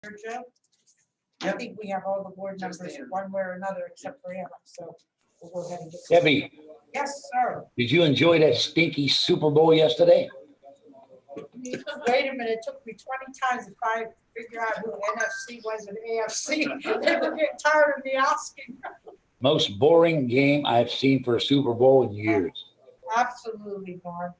Sir Joe? I Yep. think we have all the board Just members Ann. one way or another except for Anna, so we'll go ahead and get. Debbie, Yes, sir. did you enjoy that stinky Super Bowl yesterday? Wait a minute, it took me 20 times to figure out who NFC was and AFC. They were getting tired of me asking. Most boring game I've seen for a Super Bowl in years. Absolutely, Norm.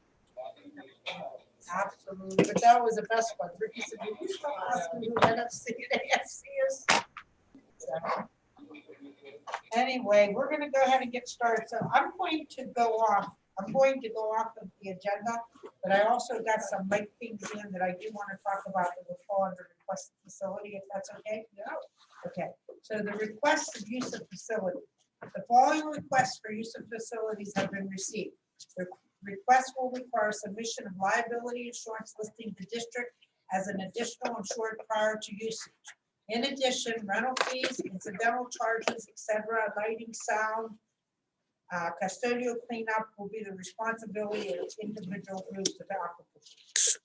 Absolutely, but that was the best one. Ricky said, "Did you stop asking who NFC and AFC is?" So, anyway, we're gonna go ahead and get started. So I'm going to go off of the agenda, but I also got some late things in that I do want to talk about that will fall under request facility, if that's okay? Yeah. Okay, so the request of use of facility. The following requests for use of facilities have been received. The request will require submission of liability insurance listing the district as an additional insured prior to usage. In addition, rental fees, incidental charges, etc., lighting, sound, custodial cleanup will be the responsibility of individual groups of applicants.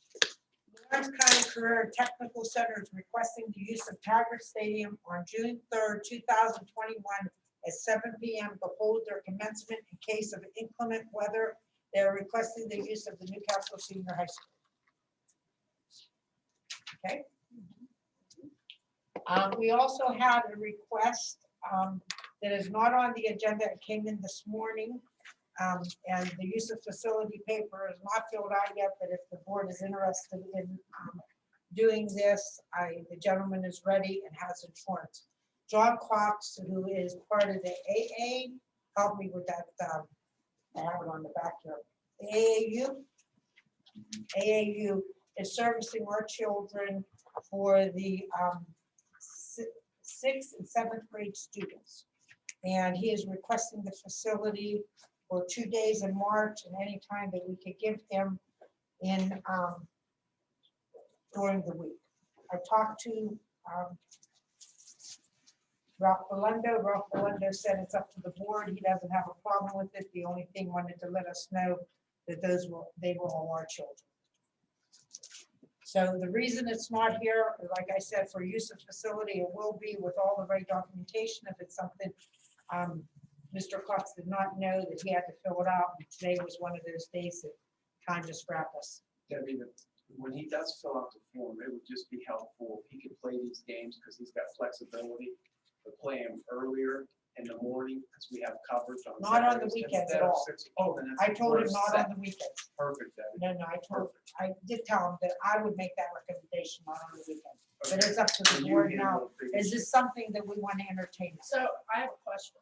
Lawrence County Career and Technical Center is requesting the use of Taggart Stadium on June 3rd, 2021 at 7 p.m. to hold their commencement in case of inclement weather. They are requesting the use of the Newcastle Senior High School. Okay. We also had a request that is not on the agenda. It came in this morning. And the use of facility paper is not filled out yet, but if the board is interested in doing this, the gentleman is ready and has insurance. John Cox, who is part of the AA, help me with that. I have it on the back here. The AAU is servicing our children for the 6th and 7th grade students. And he is requesting the facility for 2 days in March and any time that we could give him in during the week. I talked to Ralph Belendo. Ralph Belendo said it's up to the board. He doesn't have a problem with it. The only thing wanted to let us know that they were all our children. So the reason it's not here, like I said, for use of facility, it will be with all the right documentation. If it's something Mr. Cox did not know that he had to fill it out, and today was one of those days that time just grabbed us. Debbie, when he does fill out the form, it would just be helpful if he could play these games because he's got flexibility to play them earlier in the morning because we have coverage on Not on the Saturdays weekends instead at of all. 6. Oh, then I that's told him we're not set. on the weekends. Perfect, Debbie. No, I did tell him that I would make that recommendation not on the weekend. But it's up to the And you board handle now. the Is this something that we want to entertain? So I have a question.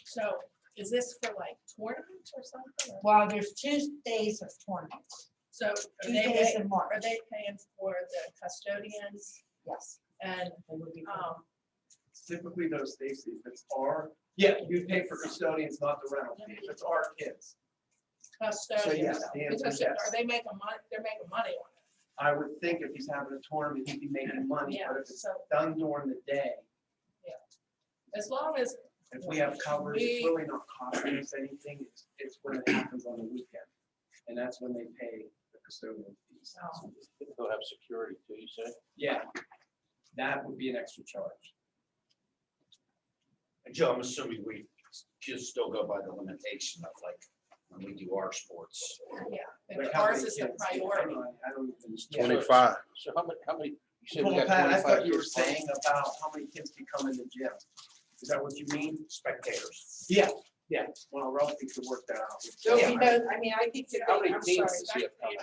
So is this for like tournaments or something? Well, there's 2 days of tournaments. So 2 days in March. are they paying for the custodians Yes. and, They would be. Typically those days, if it's our, yeah, you pay for custodians, not the rental fee. If it's our kids, custodians? the answer is Because yes. are they making money? They're making money on it. I would think if he's having a tournament, he'd be making money, Yeah, but if it's so done during the day, as long as, if we have coverage, it's really not costing us anything. It's when it happens on the weekend. And that's when they pay the custodian fees. Oh. They'll have security too, you say? Yeah, that would be an extra charge. And Joe, I'm assuming we just still go by the limitation of like when we do our sports. yeah, Like and how ours many is the kids? priority. I don't even. Yeah. 25. So how many, you said we Well, got Pat, I 25 thought you were kids playing? saying about how many kids can come in the gym. Is that what you mean? Spectators. Yeah, yeah. Well, Ralphie could work that out. So Yeah, we know, I mean, I think that How many I'm teams sorry. does he have coming?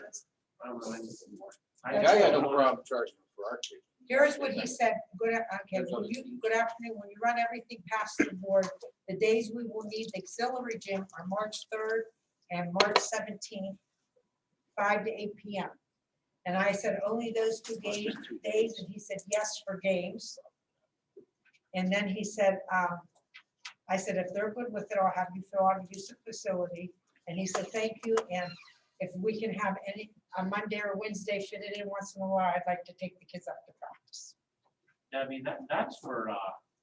I don't know anything more. I got no problem charging for our kids. Here's what he said. Good afternoon. When you run everything past the board, the days we will need the auxiliary gym are March 3rd and March 17th, 5 to 8 p.m. And I said, only those 2 days, and he said, yes, for games. And then he said, I said, if they're good with it, I'll have you fill out a use of facility. And he said, thank you. And if we can have any, on Monday or Wednesday, fit it in once in a while, I'd like to take the kids up to practice. I mean, that's for,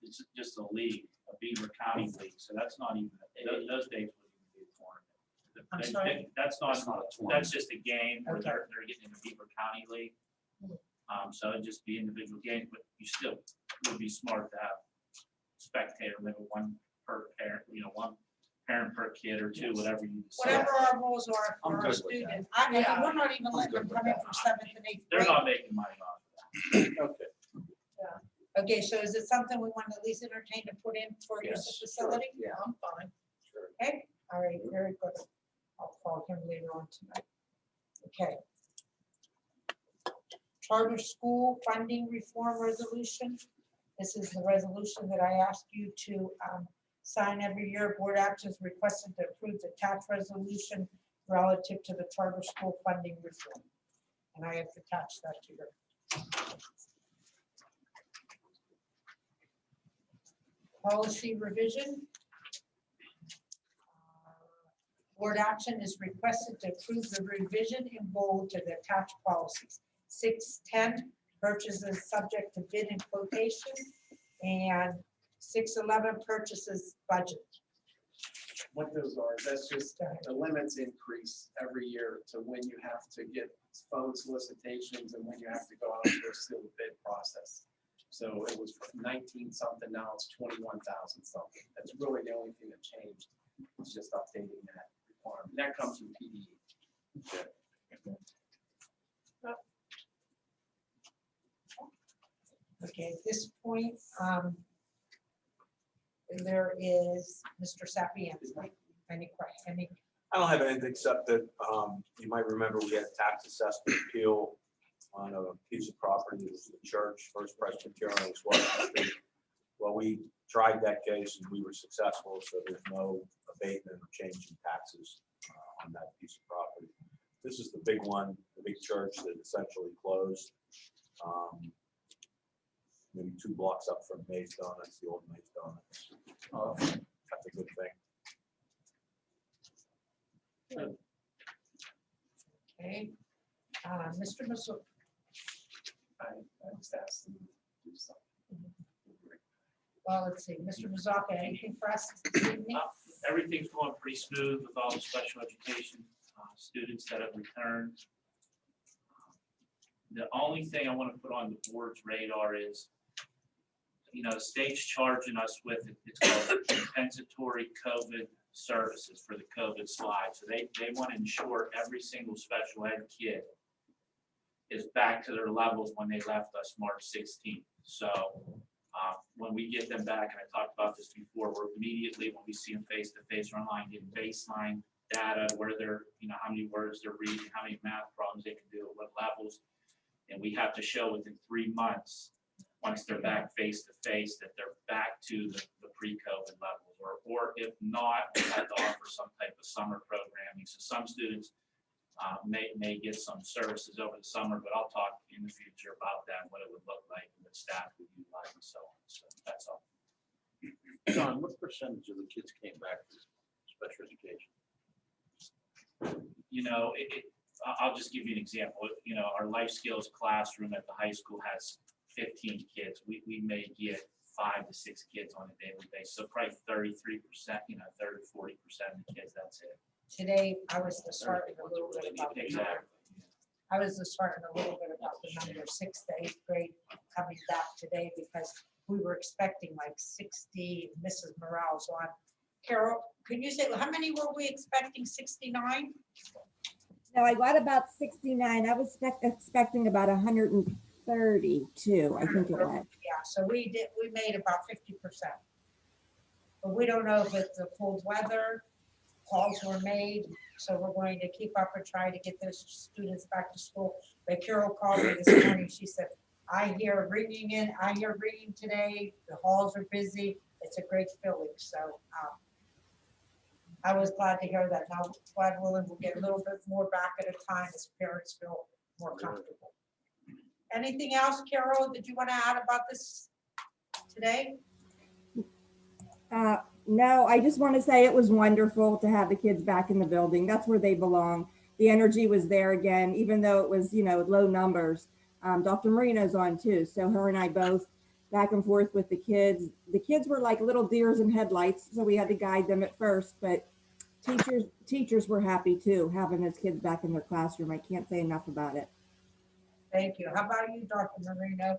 it's just a league, a Beaver County league, so that's not even, those days wouldn't even be a tournament. I'm sorry? That's not, That's not a tournament. that's just a game where they're getting in the Beaver County league. So it'd just be individual games, but you still would be smart to have spectator limit, one per parent, one parent per kid or two, whatever you decide. Whatever our rules are I'm for our good with that. students. Yeah. We're not even letting them good with come in that. from 7th and 8th They're grade. not making money off of that. Okay. Okay, so is it something we want to at least entertain to put in for use of Yes, sure. facility? Yeah. I'm fine. Sure. Okay, all right, very good. I'll call him later on tonight. Okay. Charter school funding reform resolution. This is the resolution that I asked you to sign every year. Board actions requested to approve the tax resolution relative to the charter school funding reform. And I have attached that to your policy revision. Board action is requested to approve the revision in bold to the attached policies. 610, purchases subject to bid and quotation, and 611, purchases budget. What those are, that's just the limits increase every year to when you have to get phone solicitations and when you have to go out for a sealed bid process. So it was 19 something, now it's 21,000 something. That's really the only thing that changed. It's just updating that requirement. That comes from PDE. Okay, at this point, there is Mr. Sapienza. Any question? I don't have anything except that, you might remember we had a tax assessment appeal on a piece of property, it was the church, First Presbyterian Street. Well, we tried that case and we were successful, so there's no abatement or change in taxes on that piece of property. This is the big one, the big church that essentially closed. Maybe 2 blocks up from May's Donuts, the old May's Donuts. That's a good thing. Okay, Mr. Mazzoni. I just asked them to do something. Well, let's see, Mr. Mazzocca, anything for us this evening? Everything's going pretty smooth with all the special education students that have returned. The only thing I want to put on the board's radar is, the state's charging us with, it's called compensatory COVID services for the COVID slide. So they want to ensure every single special ed kid is back to their levels when they left us March 16th. So when we get them back, and I talked about this before, we're immediately, when we see them face to face or online, getting baseline data, where they're, how many words they're reading, how many math problems they can do, at what levels. And we have to show within 3 months, once they're back face to face, that they're back to the pre-COVID levels, or if not, we have to offer some type of summer programming. So some students may get some services over the summer, but I'll talk in the future about that, what it would look like, and what staff would utilize and so on. So that's all. John, what percentage of the kids came back to special education? I'll just give you an example. Our life skills classroom at the high school has 15 kids. We may get 5 to 6 kids on a daily basis. So probably 33%, 30 to 40% of the kids, that's it. Today, I was disheartened a little bit about the number. Exactly. I was disheartened a little bit about the number 6th to 8th grade coming back today, because we were expecting like 60. Mrs. Morales on. Carol, can you say, how many were we expecting? 69? No, I got about 69. I was expecting about 132, I think it was. Yeah, so we made about 50%. But we don't know if it's the cold weather, calls were made, so we're going to keep up and try to get those students back to school. But Carol called me this morning, she said, I hear ringing today, the halls are busy, it's a great feeling, so I was glad to hear that. Now, God willing, we'll get a little bit more back at a time as parents feel more comfortable. Anything else, Carol, that you want to add about this today? No, I just want to say it was wonderful to have the kids back in the building. That's where they belong. The energy was there again, even though it was, low numbers. Dr. Marino's on too. So her and I both back and forth with the kids. The kids were like little deers in headlights, so we had to guide them at first, but teachers were happy too, having those kids back in their classroom. I can't say enough about it. Thank you. How about you, Dr. Marino?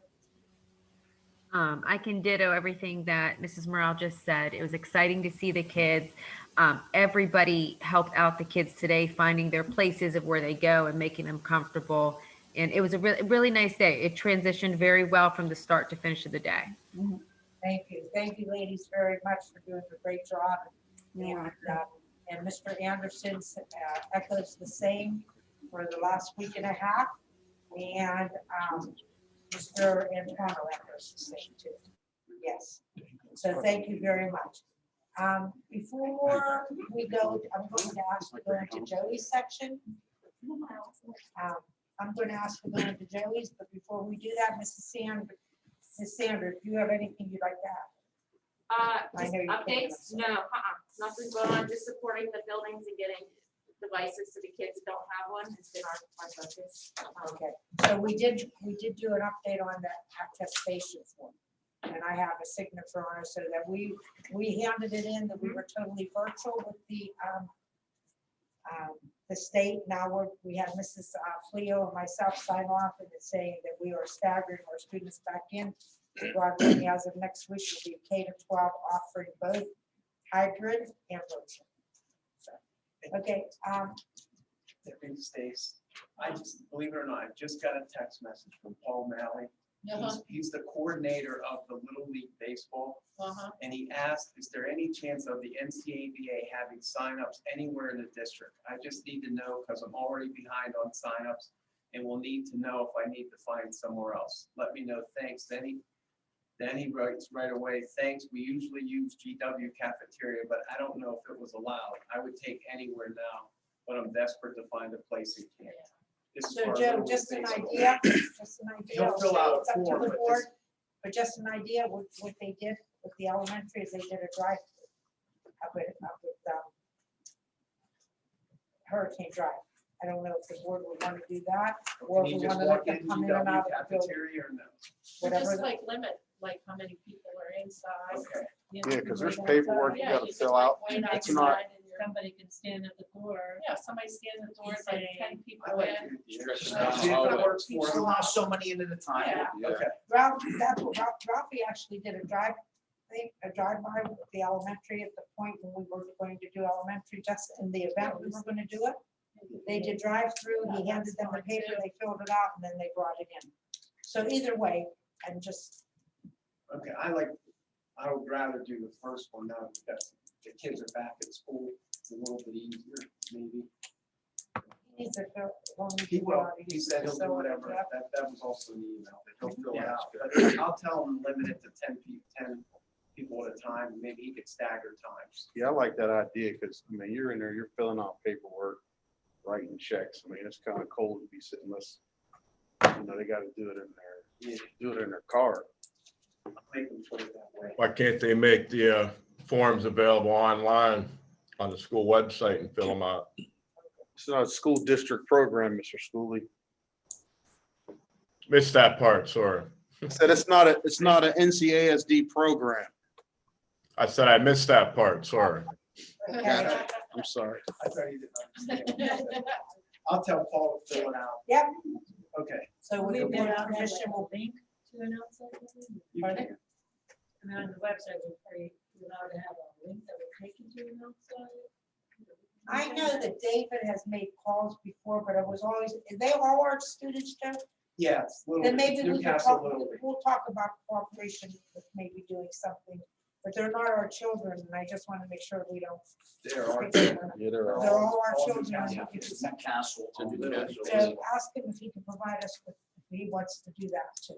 I can ditto everything that Mrs. Morale just said. It was exciting to see the kids. Everybody helped out the kids today, finding their places of where they go and making them comfortable. And it was a really nice day. It transitioned very well from the start to finish of the day. Thank you. Thank you, ladies, very much for doing a great job. You're And, welcome. and Mr. Anderson echoes the same for the last week and a half. And Mr. Antoine echoes the same too. Yes. So thank you very much. Before we go, I'm going to ask to go into Joey's section. I'm going to ask to go into Joey's, but before we do that, Mrs. Sanders, do you have anything you'd like to add? I Just know you can't, updates, no, nothing going on, just supporting the buildings and getting devices to the kids that don't have one, has been our focus. Okay, so we did do an update on that attestation form. And I have a signature on it so that we handed it in, that we were totally virtual with the state. Now we have Mrs. Fleo and myself sign off and it's saying that we are staggering our students back in. Graduating as of next week will be K-12 offering both hybrid and virtual. So, okay. Stace, I just, believe it or not, I just got a text message from Paul Malley. He's the coordinator of the Little League Baseball. And he asked, is there any chance of the NCASD having signups anywhere in the district? I just need to know because I'm already behind on signups and will need to know if I need to find somewhere else. Let me know, thanks. Then he writes right away, thanks, we usually use GW cafeteria, but I don't know if it was allowed. I would take anywhere now, but I'm desperate to find a place in Canton. This is So for our Joe, Little just League an Baseball. idea, He'll fill out a it's up to form, the but board, but just an idea, what they did with the elementary is they did a drive up with Hurricane Drive. I don't know if the board would want to do that, or Can if you we just want to walk let in them come in and GW out of the building, cafeteria or no? whatever. Just like limit, like how many people are inside. Okay. Yeah, because there's paperwork you Yeah, gotta just fill like out. wait It's outside not, and you're- Somebody can stand at the door. Yeah, somebody stands at the door, it's like 10 people I like in. to do the Stretches extra. down the See if that hallway. works for Just him. allow so many in at a time. Yeah. yeah, Okay, Ralph, that's what Ralphie actually did a drive-by with the elementary at the point when we were going to do elementary, just in the event we were going to do it. They did drive-through, he handed them the paper, they filled it out, and then they brought it in. So either way, and just, okay, I would rather do the first one now that the kids are back at school. It's a little bit easier, maybe. he needs to fill. He will, he said he'll do whatever. That was also an email, that he'll fill it out. But I'll tell him limit it to 10 people at a time. Maybe he could stagger times. yeah, I like that idea, because, I mean, you're in there, you're filling out paperwork, writing checks. I mean, it's kind of cold to be sitting this, they gotta do it in their car. Make them put it that way. Why can't they make the forms available online on the school website and fill them out? It's not a school district program, Mr. Schooley. Missed that part, sorry. I said it's not an NCASD program. I said I missed that part, sorry. Okay, Gotcha. I'm sorry. I thought he didn't understand. I'll tell Paul to fill it out. yep, Okay. so with the board permission, we'll link to announce that. You Pardon? can. And on the website, we're allowed to have a link that will take you to announce that. I know that David has made calls before, but it was always, they all our students, Joe? Yes. Then maybe we can Newcastle talk, Little League. we'll talk about cooperation with maybe doing something, but they're not our children, and I just want to make sure we don't. There are. Yeah, they're They're all our all children. Newcastle. Yeah, it's Newcastle. So ask him if he can provide us with, if he wants to do that too.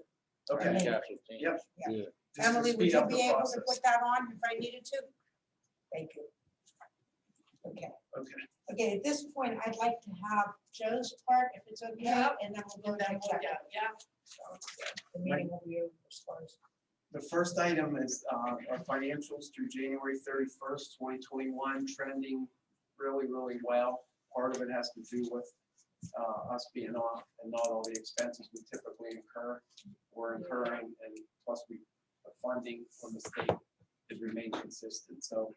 Okay. Yeah. Yep. Yeah. Just to Emily, would speed you up the be able to process. put that on if I needed to? Thank you. Okay, Okay. okay, at this point, I'd like to have Joe's part, if it's okay, Yeah. and then we'll go And to then we'll executive. get, yeah. The meeting will be over as far as. The first item is our financials through January 31st, 2021, trending really, really well. Part of it has to do with us being off and not all the expenses we typically incur. We're incurring, and plus the funding from the state has remained consistent. So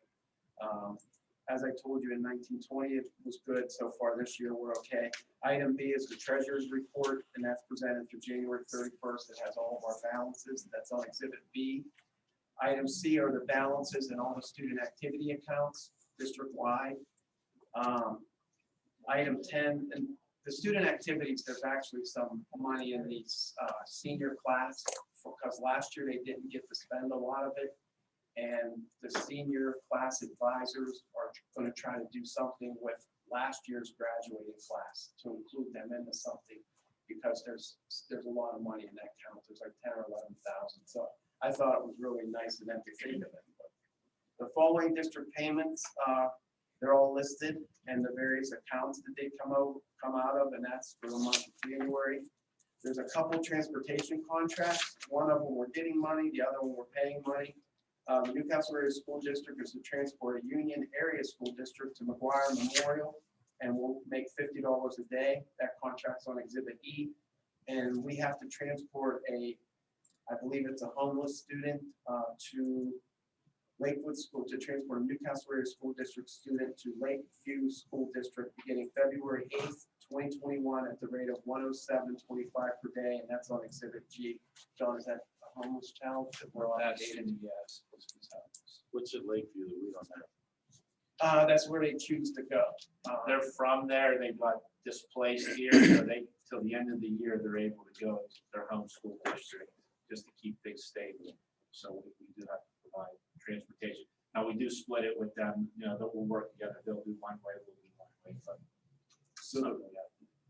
As I told you in 1920, it was good. So far this year, we're okay. Item B is the treasurer's report, and that's presented through January 31st. It has all of our balances. That's on Exhibit B. Item C are the balances in all the student activity accounts district-wide. Item 10, and the student activities, there's actually some money in the senior class because last year they didn't get to spend a lot of it. And the senior class advisors are going to try to do something with last year's graduating class to include them into something because there's a lot of money in that count. There's like 10 or 11,000. So I thought it was really nice of them to think of it. But the following district payments, they're all listed and the various accounts that they come out of, and that's for the month of January. There's a couple transportation contracts. One of them we're getting money, the other one we're paying money. The Newcastle Area School District is to transport a Union Area School District to McGuire Memorial, and we'll make $50 a day. That contract's on Exhibit E. And we have to transport I believe it's a homeless student to Lakewood School, to transport a Newcastle Area School District student to Lakeview School District beginning February 8th, 2021 at the rate of $107.25 per day, and that's on Exhibit G. John, is that a homeless child that we're obligated? Yes. What's at Lakeview that we don't have? That's where they choose to go. They're from there, they got displaced here, so till the end of the year, they're able to go to their home school district just to keep things stable. So we do have to provide transportation. Now, we do split it with them, we'll work together. They'll do one way, we'll do one way. But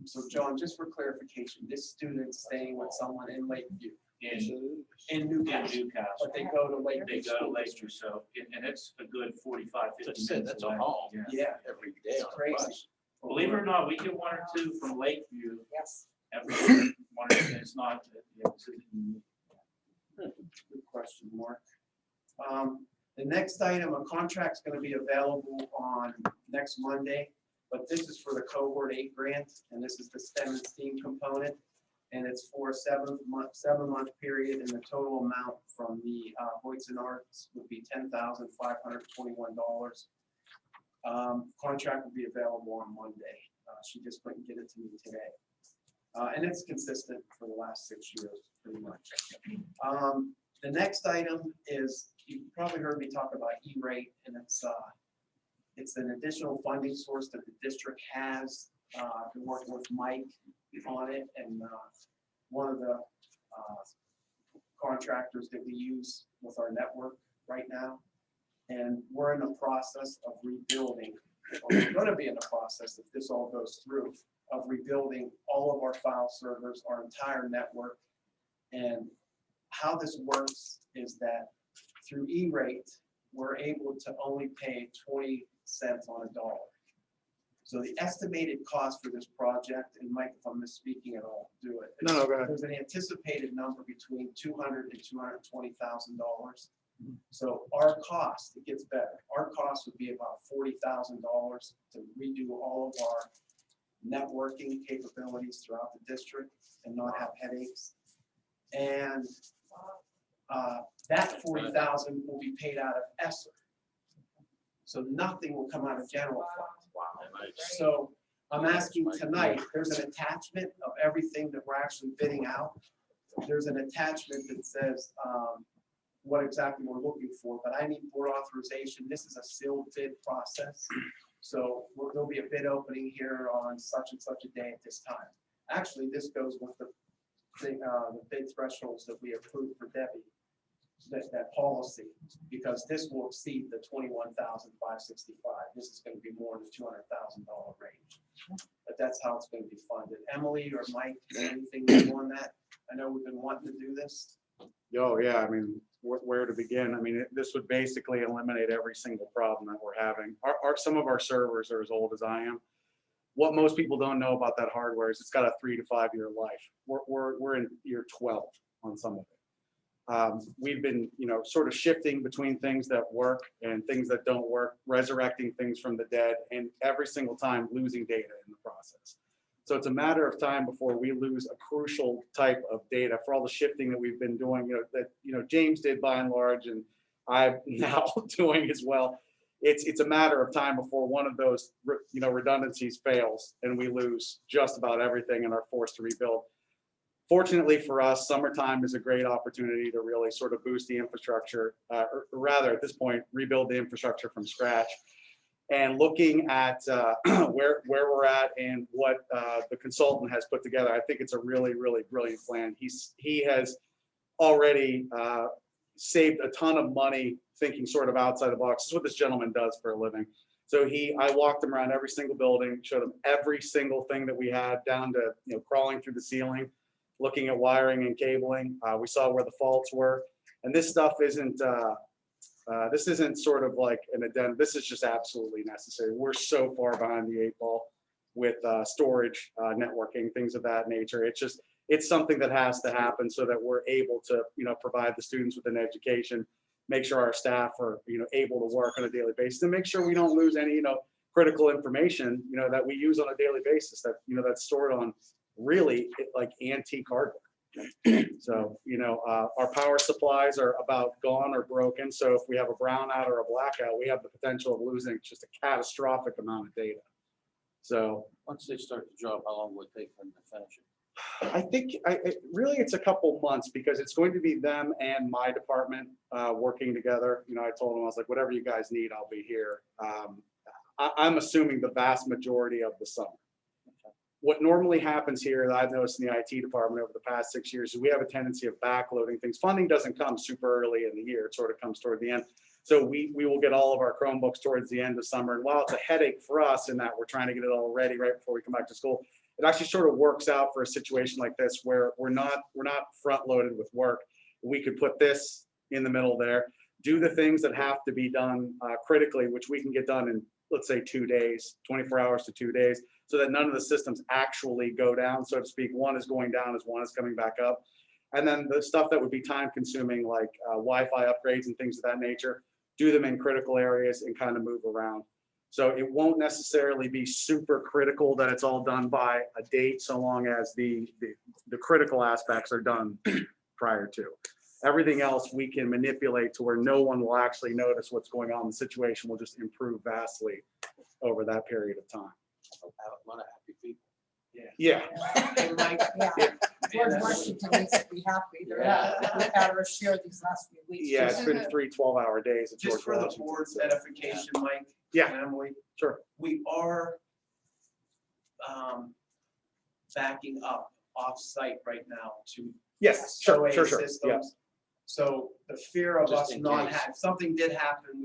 So John, just for clarification, this student's staying with someone in Lakeview. In Newcastle, but they go to Lakeview. They go to Lakeview, so, and it's a good 45, 50 minutes. That's a away. haul. Yeah, Every day it's on a crazy. bus. Believe it or not, we get one or two from Lakeview Yes. every year. One or two, it's not. Good question, Mark. The next item, a contract's going to be available on next Monday, but this is for the cohort 8 grant, and this is the STEM and STEAM component, and it's for a 7-month period, and the total amount from the Hoyts and Arts would be $10,521. Contract will be available on Monday. She just couldn't get it to me today. And it's consistent for the last 6 years, pretty much. The next item is, you probably heard me talk about E-rate, and it's an additional funding source that the district has. I've been working with Mike on it, and one of the contractors that we use with our network right now. And we're in the process of rebuilding, or we're going to be in the process, if this all goes through, of rebuilding all of our file servers, our entire network. And how this works is that through E-rate, we're able to only pay 20 cents on a dollar. So the estimated cost for this project, and Mike, if I'm misspeaking at all, do it. No, go ahead. There's an anticipated number between $200,000 and $220,000. So our cost, it gets better. Our cost would be about $40,000 to redo all of our networking capabilities throughout the district and not have headaches. And that $40,000 will be paid out of ESSER. So nothing will come out of general fund. So I'm asking tonight, there's an attachment of everything that we're actually bidding out. There's an attachment that says what exactly we're looking for, but I need board authorization. This is a sealed bid process. So there'll be a bid opening here on such and such a day at this time. Actually, this goes with the bid thresholds that we approved for Debbie, that policy, because this will exceed the $21,565. This is going to be more in the $200,000 range. But that's how it's going to be funded. Emily or Mike, is there anything new on that? I know we've been wanting to do this. Oh, yeah, I mean, where to begin? I mean, this would basically eliminate every single problem that we're having. Some of our servers are as old as I am. What most people don't know about that hardware is it's got a 3 to 5 year life. We're in year 12 on some of it. We've been, sort of shifting between things that work and things that don't work, resurrecting things from the dead, and every single time losing data in the process. So it's a matter of time before we lose a crucial type of data for all the shifting that we've been doing, that James did by and large, and I'm now doing as well. it's a matter of time before one of those, redundancies fails and we lose just about everything and are forced to rebuild. Fortunately for us, summertime is a great opportunity to really sort of boost the infrastructure, or rather at this point, rebuild the infrastructure from scratch. And looking at where we're at and what the consultant has put together, I think it's a really, really brilliant plan. He has already saved a ton of money thinking sort of outside the box. This is what this gentleman does for a living. So I walked him around every single building, showed him every single thing that we had, down to crawling through the ceiling, looking at wiring and cabling. We saw where the faults were, and this stuff isn't sort of like an addendum. This is just absolutely necessary. We're so far behind the 8 ball with storage, networking, things of that nature. It's something that has to happen so that we're able to, provide the students with an education, make sure our staff are, able to work on a daily basis, and make sure we don't lose any, critical information, that we use on a daily basis that, that's stored on really like antique hardware. So, our power supplies are about gone or broken. So if we have a brownout or a blackout, we have the potential of losing just a catastrophic amount of data. So Once they start the job, how long will it take them to finish it? I think really it's a couple months, because it's going to be them and my department working together. I told them, I was like, whatever you guys need, I'll be here. I'm assuming the vast majority of the summer. What normally happens here that I've noticed in the IT department over the past 6 years is we have a tendency of backloading things. Funding doesn't come super early in the year. It sort of comes toward the end. So we will get all of our Chromebooks towards the end of summer. And while it's a headache for us in that we're trying to get it all ready right before we come back to school, it actually sort of works out for a situation like this where we're not front loaded with work. We could put this in the middle there, do the things that have to be done critically, which we can get done in, let's say, 2 days, 24 hours to 2 days, so that none of the systems actually go down, so to speak. One is going down as one is coming back up. And then the stuff that would be time consuming, like Wi-Fi upgrades and things of that nature, do them in critical areas and kind of move around. So it won't necessarily be super critical that it's all done by a date, so long as the critical aspects are done prior to. Everything else we can manipulate to where no one will actually notice what's going on. The situation will just improve vastly over that period of time. A lot of happy people. Yeah. And Mike, Yeah. George Washington makes me happy. We've had our share these last few weeks. Yeah, it's been 3 12-hour days. at just George for the Washington, board's so. edification, Mike. Yeah. and Emily, Sure. we are backing up off-site right now to Yes, sure, OA sure. Yeah. systems. So the fear of Just us in not case. having, something did happen,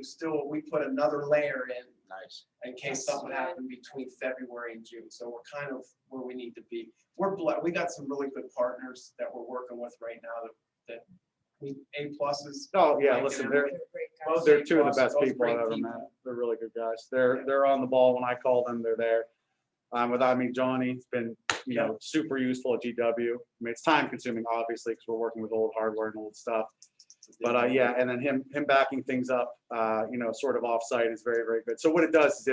we put another layer in Nice. in case something happened between February and June. So we're kind of where we need to be. We got some really good partners that we're working with right now that we A+. Oh, yeah, Mike listen, and they're Emily. Great Both guys. they're two of the A+, best both people I've great ever people. met. They're really good guys. They're on the ball when I call them. They're there. Without me, Johnny's been super useful at GW. I mean, it's time consuming, obviously, because we're working with old hardware and old stuff. But yeah, and then him backing things up, sort of offsite is very, very good. So what it does is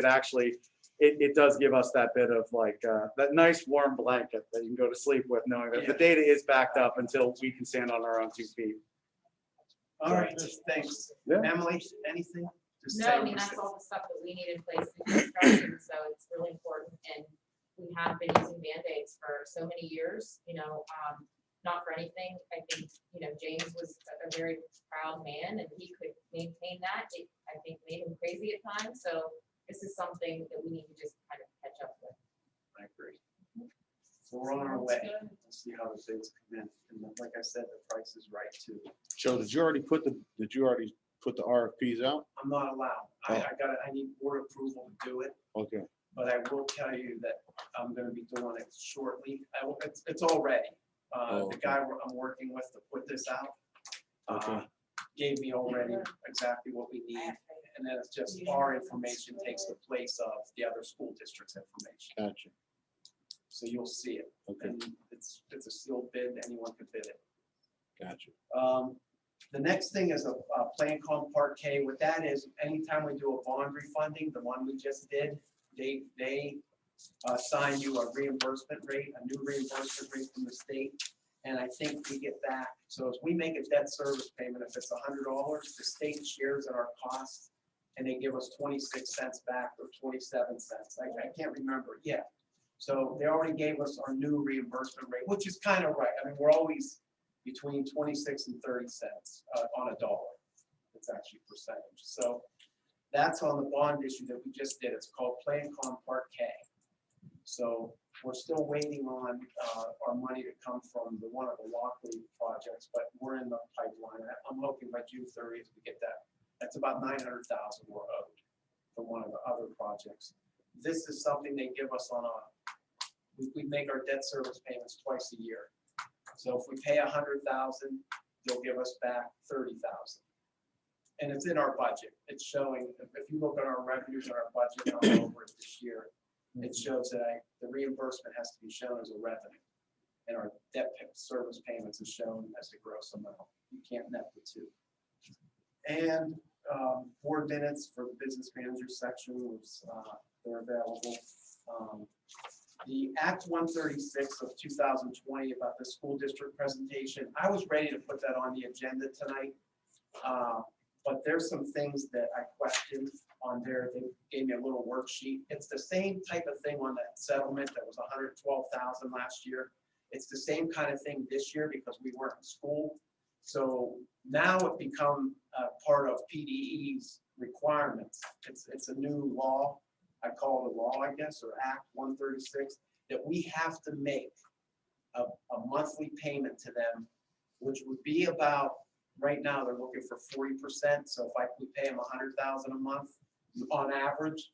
it does give us that bit of like that nice warm blanket that you can go to sleep with, knowing that the data is backed up until we can stand on our own 2 feet. All right, thanks. Yeah. Emily, anything? Just No, say I mean, that's all the stuff that we need in place in construction, so it's really important, and we have been using Band-Aids for so many years, not for anything. I think, James was a very proud man, and he could maintain that. It, I think, made him crazy at times, so this is something that we need to just kind of catch up with. I agree. So we're on our way. We'll see how the bids come in. And like I said, the price is right too. So did you already put the RFPs out? I'm not allowed. I need board approval to do it, Okay. but I will tell you that I'm gonna be doing it shortly. It's all ready. The guy I'm working with to put this out, gave me already exactly what we need. And then it's just our information takes the place of the other school district's information. Gotcha. So you'll see it. Okay. And it's a sealed bid, anyone can bid it. Gotcha. The next thing is a Plan-Com Part K. What that is, anytime we do a bond refunding, the one we just did, they assign you a reimbursement rate, a new reimbursement rate from the state. And I think we get back. So if we make a debt service payment, if it's $100, the state shares in our costs and they give us 26 cents back or 27 cents. I can't remember. Yeah. So they already gave us our new reimbursement rate, which is kind of right. I mean, we're always between 26 and 30 cents on a dollar. It's actually percentage. So that's on the bond issue that we just did. It's called Plan Con Part K. So we're still waiting on our money to come from one of the Lockley projects, but we're in the pipeline. I'm hoping by June 30th we get that. That's about 900,000 we're owed for one of the other projects. This is something they give us on we make our debt service payments twice a year. So if we pay 100,000, they'll give us back 30,000. And it's in our budget. It's showing, if you look at our revenues and our budget, I'm over it this year. It shows that the reimbursement has to be shown as a revenue. And our debt service payments is shown as a gross amount. You can't net the two. And board minutes for the business manager section was, they're available. The Act 136 of 2020 about the school district presentation, I was ready to put that on the agenda tonight. But there's some things that I questioned on there. They gave me a little worksheet. It's the same type of thing on that settlement that was 112,000 last year. It's the same kind of thing this year because we weren't in school. So now it become part of PDE's requirements. It's a new law. I call it a law, I guess, or Act 136, that we have to make a monthly payment to them, which would be about, right now they're looking for 40%. So if we pay them 100,000 a month on average,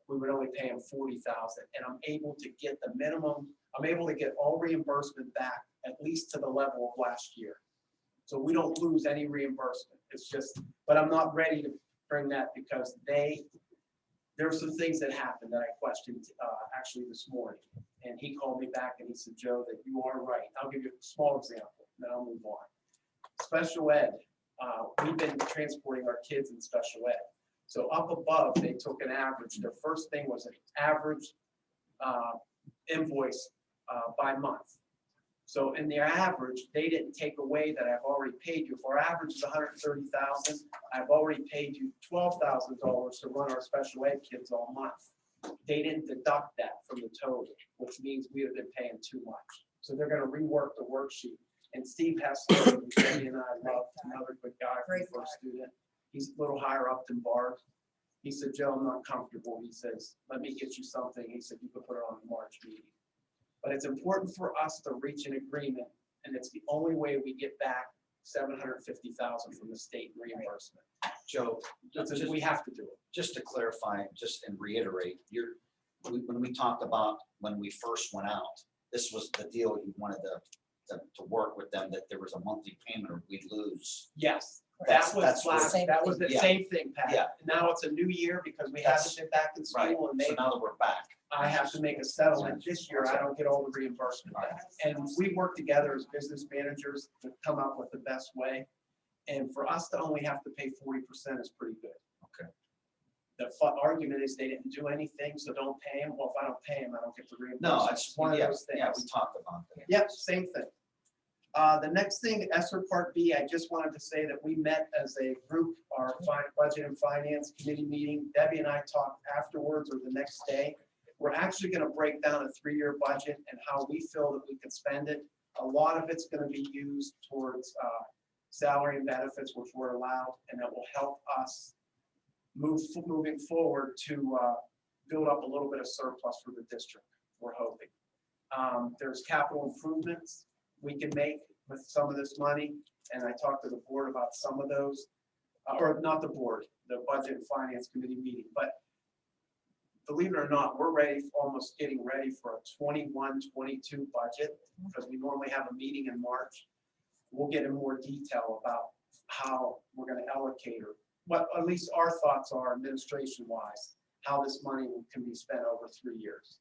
we would only pay them 40,000. And I'm able to get the minimum, I'm able to get all reimbursement back at least to the level of last year. So we don't lose any reimbursement. It's just, but I'm not ready to bring that because there are some things that happened that I questioned actually this morning. And he called me back and he said, Joe, that you are right. I'll give you a small example, then I'll move on. Special ed, we've been transporting our kids in special ed. So up above, they took an average. Their first thing was an average invoice by month. So in their average, they didn't take away that I've already paid you. If our average is 130,000, I've already paid you $12,000 to run our special ed kids all month. They didn't deduct that from the total, which means we have been paying too much. So they're going to rework the worksheet. And Steve Hessler, who Debbie and I love, another good guy from First Student. He's a little higher up than Barb. He said, Joe, I'm not comfortable. He says, let me get you something. He said, you could put it on the March meeting. But it's important for us to reach an agreement, and it's the only way we get back $750,000 from the state reimbursement. Joe, We have to do it. just to clarify, just and reiterate, when we talked about when we first went out, this was the deal you wanted to work with them, that there was a monthly payment or we'd lose. Yes, That's that was the yeah. same thing, Pat. Yeah. Now it's a new year because we haven't been back in Right, school and so now that we're back. I have to make a settlement this year. I don't get all the reimbursement back. And we work together as business managers to come up with the best way. And for us to only have to pay 40% is pretty good. Okay. The argument is they didn't do anything, so don't pay them. Well, if I don't pay them, I don't get the reimbursement. No, it's one of those things. Yeah, we talked about that. Yep, same thing. The next thing, ESSER Part B, I just wanted to say that we met as a group, our budget and finance committee meeting. Debbie and I talked afterwards or the next day. We're actually going to break down a 3-year budget and how we feel that we can spend it. A lot of it's going to be used towards salary and benefits, which we're allowed, and that will help us moving forward to build up a little bit of surplus for the district, we're hoping. There's capital improvements we can make with some of this money, and I talked to the board about some of those, or not the board, the budget and finance committee meeting, but believe it or not, we're almost getting ready for a 21-22 budget because we normally have a meeting in March. We'll get in more detail about how we're going to allocate or what at least our thoughts are administration wise, how this money can be spent over 3 years.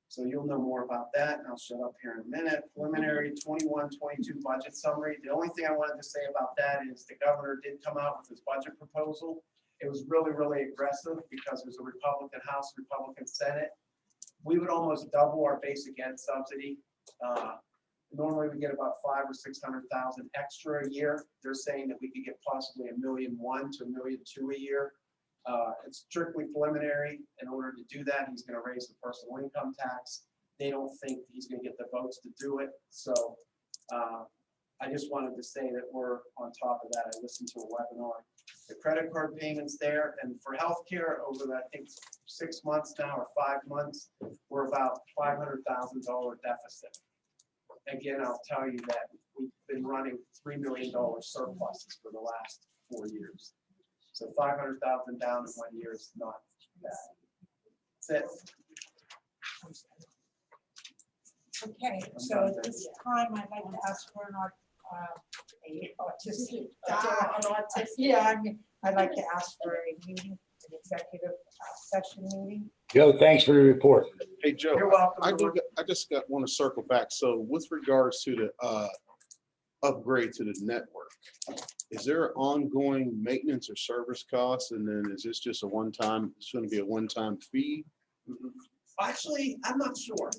So you'll know more about that, and I'll shut up here in a minute. Preliminary 21-22 budget summary. The only thing I wanted to say about that is the governor did come out with his budget proposal. It was really, really aggressive because there's a Republican House, Republican Senate. We would almost double our basic ed subsidy. Normally we get about 500,000 or 600,000 extra a year. They're saying that we could get possibly $1.1 million to $1.2 million a year. It's strictly preliminary. In order to do that, he's gonna raise the personal income tax. They don't think he's gonna get the votes to do it, so I just wanted to say that we're on top of that. I listened to a webinar. The credit card payments there, and for healthcare over the, I think, 6 months now or 5 months, we're about $500,000 deficit. Again, I'll tell you that we've been running $3 million surpluses for the last 4 years. So 500,000 down in 1 year is not bad. That's it. Okay, so at this time, I'd like to ask for an autistic. Yeah, I mean, I'd like to ask for a meeting, an executive session meeting. Joe, thanks for the report. Hey, Joe, You're welcome. I just want to circle back. So with regards to the upgrade to the network, is there ongoing maintenance or service costs? And then is this just a one-time, it's going to be a one-time fee? Actually, I'm not sure.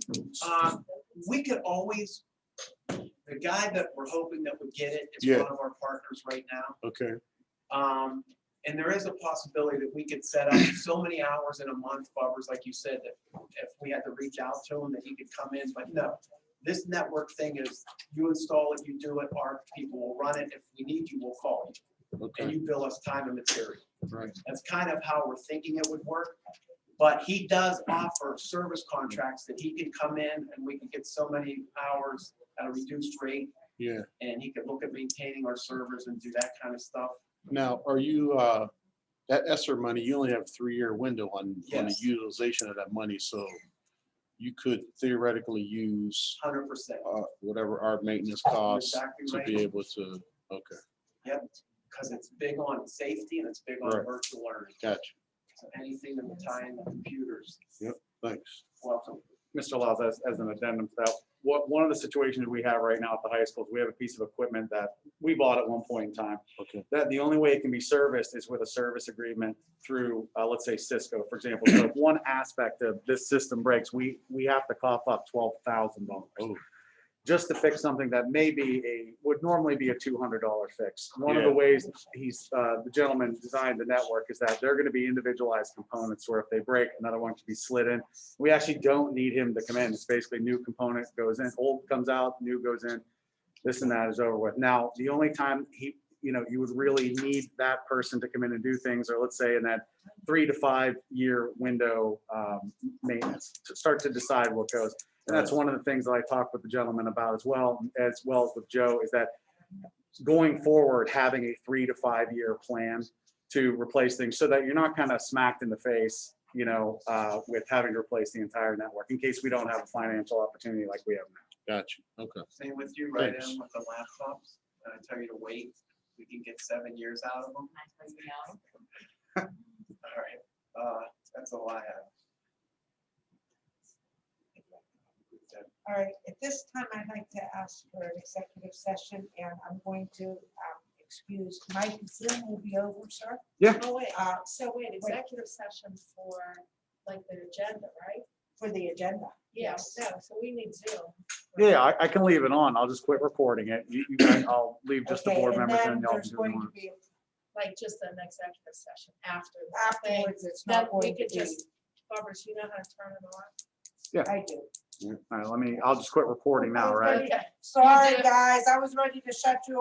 We could always, the guy that we're hoping that would get it is Yeah. one of our partners right now. Okay, And there is a possibility that we could set up so many hours in a month, Bubbers, like you said, that if we had to reach out to him, that he could come in, but no. This network thing is, you install it, you do it, our people will run it. If we need you, we'll call you. And okay, you bill us time and material. right. That's kind of how we're thinking it would work. But he does offer service contracts that he can come in and we can get so many hours at a reduced rate. Yeah. And he could look at maintaining our servers and do that kind of stuff. Now, are you, that ESSER money, you only have a 3-year window on the Yes. utilization of that money, so you could theoretically use 100%. whatever our maintenance costs Exactly to right. be able to, okay, Yep, because it's big on safety and it's big on Right. virtual learning. gotcha, So anything that will tie in the computers, thanks. welcome. Mr. Laws, as an addendum to that, one of the situations we have right now at the high school is we have a piece of equipment that we bought at one point in time. Okay. That the only way it can be serviced is with a service agreement through, let's say Cisco, for example. So if one aspect of this system breaks, we have to cough up $12,000. Oh. Just to fix something that would normally be a $200 fix. One of the Yeah. ways the gentleman designed the network is that they're going to be individualized components where if they break, another one can be slid in. We actually don't need him to come in. It's basically new component goes in, old comes out, new goes in. This and that is over with. Now, the only time you would really need that person to come in and do things, or let's say in that 3 to 5 year window maintenance to start to decide what goes. And that's one of the things that I talked with the gentleman about as well as with Joe, is that going forward, having a 3 to 5 year plan to replace things so that you're not kind of smacked in the face, with having to replace the entire network in case we don't have a financial opportunity like we have now. Gotcha, okay. Same with you, right Thanks. in with the laptops. I tell you to wait, we can get 7 years out of them. All right, that's all I have. All right, at this time, I'd like to ask for an executive session, and I'm going to excuse Mike. Zoom will be over, sir. Yeah. Oh, wait, executive session for like the agenda, right? For the agenda. Yeah, Yes. no, so we need Zoom. Yeah, I can leave it on. I'll just quit recording it. You guys, I'll leave just the Okay, board and members then and y'all there's can do going to it. be, Like just an executive session after. the thing. afterwards, it's Then not we going to could be, just, Barbara, you know how to turn it on? I do. All right, I'll just quit recording now, right? Okay. Sorry, You do. guys, I was ready to shut you off.